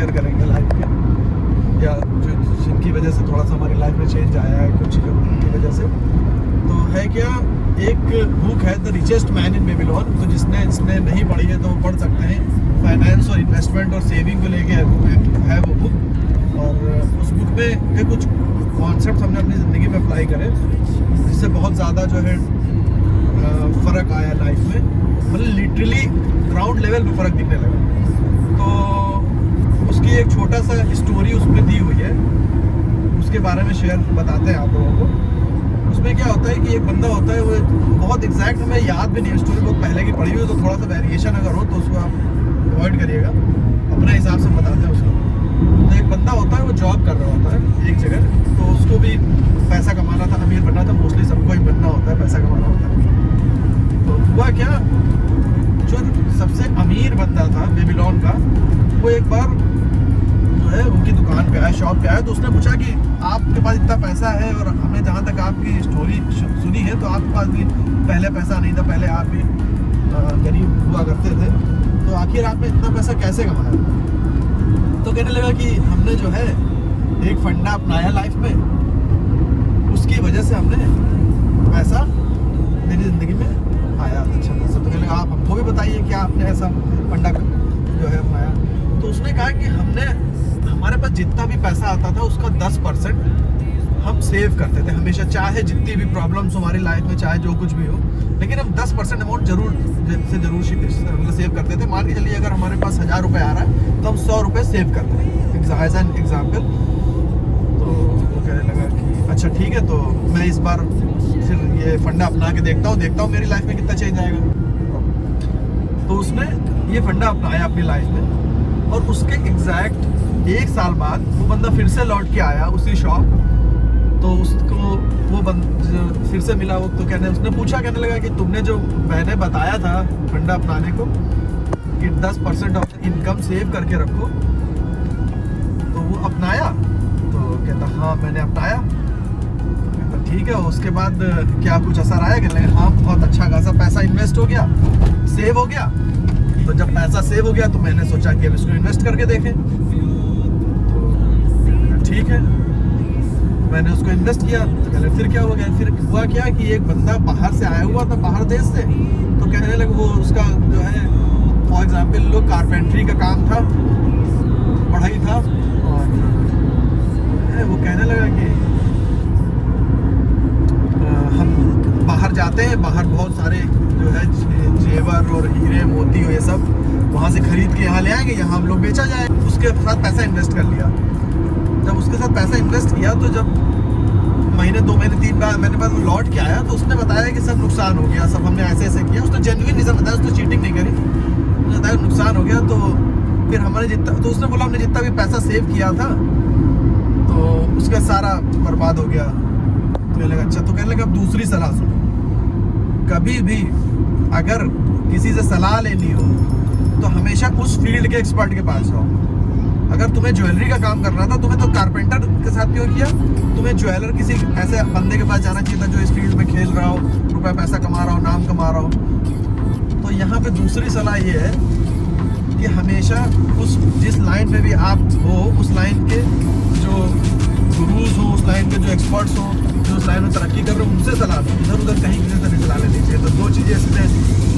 Share करेंगे life के, या जो जिनकी वजह से थोड़ा सा हमारी लाइफ में चेंज आया है कुछ चीज़ों की वजह से। तो है क्या, एक बुक है the richest man in Babylon, तो जिसने नहीं पढ़ी है तो वो पढ़ सकते हैं। फाइनेंस और इन्वेस्टमेंट और सेविंग को लेके है वो बुक, और उस बुक में के कुछ कॉन्सेप्ट हमने अपनी ज़िंदगी में अप्लाई करे, जिससे बहुत ज़्यादा जो है फ़र्क आया लाइफ में, मतलब लिटरली ग्राउंड लेवल पे फ़र्क दिखने लगा। तो उसकी एक छोटा सा स्टोरी उसमें दी हुई है, उसके बारे में शेयर बताते हैं आप लोगों को। उसमें क्या होता है कि एक बंदा होता है, वो बहुत एग्जैक्ट हमें याद भी नहीं है, स्टोरी बहुत पहले की पढ़ी हुई है, तो थोड़ा सा वेरिएशन अगर हो तो उसको आप अवॉइड करिएगा, अपने हिसाब से बताते हैं उसको। तो एक बंदा होता है, वो जॉब कर रहा होता है एक जगह, तो उसको भी पैसा कमाना था, अमीर बनना था, मोस्टली सबको ही बनना होता है, पैसा कमाना होता है। तो हुआ क्या, जो सबसे अमीर बंदा था बेबीलोन का, वो एक बार जो है उनकी दुकान पे आया, शॉप पे आया, तो उसने पूछा कि आपके पास इतना पैसा है, और हमने जहाँ तक आपकी स्टोरी सुनी है तो आपके पास भी पहले पैसा नहीं था, पहले आप भी गरीब हुआ करते थे, तो आखिर आपने इतना पैसा कैसे कमाया? तो कहने लगा कि हमने जो है एक फंडा अपनाया लाइफ में, उसकी वजह से हमने पैसा मेरी ज़िंदगी में आया, अच्छा पैसा। तो कहने लगा आप हमको भी बताइए क्या आपने ऐसा फंडा जो है अपनाया? तो उसने कहा कि हमारे पास जितना भी पैसा आता था उसका 10% हम सेव करते थे हमेशा, चाहे जितनी भी प्रॉब्लम्स हमारी लाइफ में, चाहे जो कुछ भी हो, लेकिन हम 10% अमाउंट जरूर मतलब सेव करते थे। मान के चलिए अगर हमारे पास 1000 रुपये आ रहा है तो हम 100 रुपये सेव करते हैं, एज एन एग्जाम्पल। तो वो कहने लगा कि अच्छा ठीक है, तो मैं इस बार फिर ये फंडा अपना के देखता हूँ मेरी लाइफ में कितना चेंज आएगा। तो उसने ये फंडा अपनाया अपनी लाइफ में, और उसके एग्जैक्ट 1 साल बाद वो बंदा फिर से लौट के आया उसी शॉप। तो उसको वो फिर से मिला, वो तो उसने पूछा, कहने लगा कि तुमने जो मैंने बताया था फंडा अपनाने को कि 10% ऑफ इनकम सेव करके रखो, तो वो अपनाया? तो कहता हाँ मैंने अपनाया। तो कहता ठीक है, उसके बाद क्या कुछ असर आया? कहने लगा हाँ बहुत अच्छा खासा पैसा इन्वेस्ट हो गया, सेव हो गया। तो जब पैसा सेव हो गया तो मैंने सोचा कि अब इसको इन्वेस्ट करके देखें। तो ठीक है, मैंने उसको इन्वेस्ट किया। तो कहने फिर क्या हो गया? फिर हुआ क्या कि एक बंदा बाहर से आया हुआ था, बाहर देश से, तो कहने लगा वो उसका जो है फॉर एग्जाम्पल लोग कारपेंट्री का काम था, पढ़ाई था, और वो कहने लगा कि हम बाहर जाते हैं, बाहर बहुत सारे जो है जेवर और हीरे मोती और ये सब वहाँ से खरीद के यहाँ ले आएंगे, यहाँ हम लोग बेचा जाए। उसके साथ पैसा इन्वेस्ट कर लिया। जब उसके साथ पैसा इन्वेस्ट किया तो जब महीने 2 महीने 3 महीने बाद वो लौट के आया तो उसने बताया कि सब नुकसान हो गया, सब हमने ऐसे ऐसे किया। उसने जेन्युइन रीज़न बताया, उसने चीटिंग नहीं करी, उसने बताया नुकसान हो गया। तो फिर हमारे जितना, तो उसने बोला हमने जितना भी पैसा सेव किया था तो उसका सारा बर्बाद हो गया। तो कहने लगा अच्छा। तो कहने लगा अब दूसरी सलाह सुनो, कभी भी अगर किसी से सलाह लेनी हो तो हमेशा उस फील्ड के एक्सपर्ट के पास जाओ। अगर तुम्हें ज्वेलरी का काम करना था, तुम्हें तो कारपेंटर के साथ क्यों किया? तुम्हें ज्वेलर किसी ऐसे बंदे के पास जाना चाहिए था जो इस फील्ड में खेल रहा हो, रुपया पैसा कमा रहा हो, नाम कमा रहा हो। तो यहाँ पे दूसरी सलाह ये है कि हमेशा जिस लाइन में भी आप हो, उस लाइन के जो गुरुज हो, उस लाइन के जो एक्सपर्ट्स हो, जो उस लाइन में तरक्की कर रहे हो, उनसे सलाह लो। इधर उधर कहीं किसी से नहीं सलाह लेनी चाहिए। तो 2 चीज़ें इसमें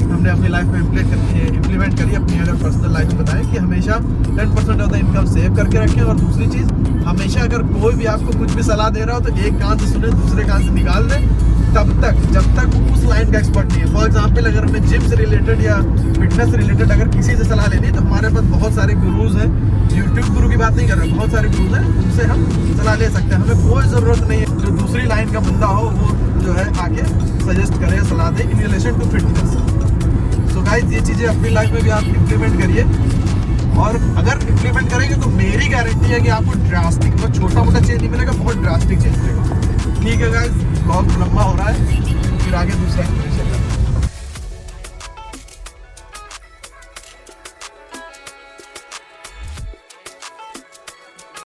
हमने अपनी लाइफ में इम्प्लीमेंट करी, अपनी अगर पर्सनल लाइफ में बताएं कि हमेशा 10% ऑफ द इनकम सेव करके रखें। और दूसरी चीज़, हमेशा अगर कोई भी आपको कुछ भी सलाह दे रहा हो तो एक कान से सुने, दूसरे कान से निकाल दें, तब तक जब तक उस लाइन का एक्सपर्ट नहीं है। फॉर एग्जाम्पल अगर हमें जिम से रिलेटेड या फिटनेस से रिलेटेड अगर किसी से सलाह लेनी है तो हमारे पास बहुत सारे गुरुज हैं। यूट्यूब गुरु की बात नहीं कर रहे, बहुत सारे गुरुज हैं, उनसे हम सलाह ले सकते हैं। हमें कोई ज़रूरत नहीं है जो दूसरी लाइन का बंदा हो वो जो है आके सजेस्ट करे, सलाह दे इन रिलेशन टू फिटनेस। तो गाइस ये चीज़ें अपनी लाइफ में भी आप इम्प्लीमेंट करिए, और अगर इम्प्लीमेंट करेंगे तो मेरी गारंटी है कि आपको ड्रास्टिक, मतलब छोटा मोटा चेंज नहीं मिलेगा, बहुत ड्रास्टिक चेंज मिलेगा। ठीक है गाइस, बहुत लंबा हो रहा है, फिर आगे दूसरा